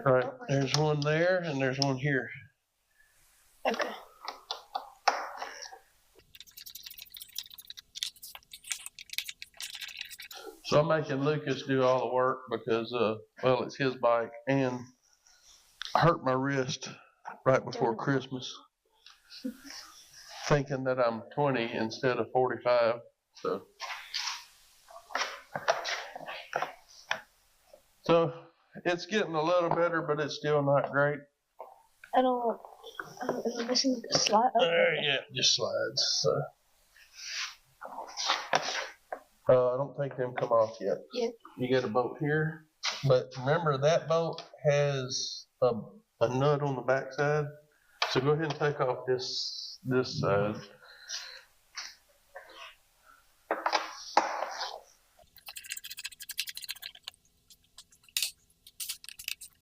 Right, there's one there and there's one here. Okay. So I'm making Lucas do all the work because, well, it's his bike, and I hurt my wrist right before Christmas, thinking that I'm 20 instead of 45. So it's getting a little better, but it's still not great. I don't. Is it missing the slide? There, yeah, just slides. So. I don't think them come off yet. Yeah. You get a bolt here, but remember that bolt has a nut on the back side. So go ahead and take off this side.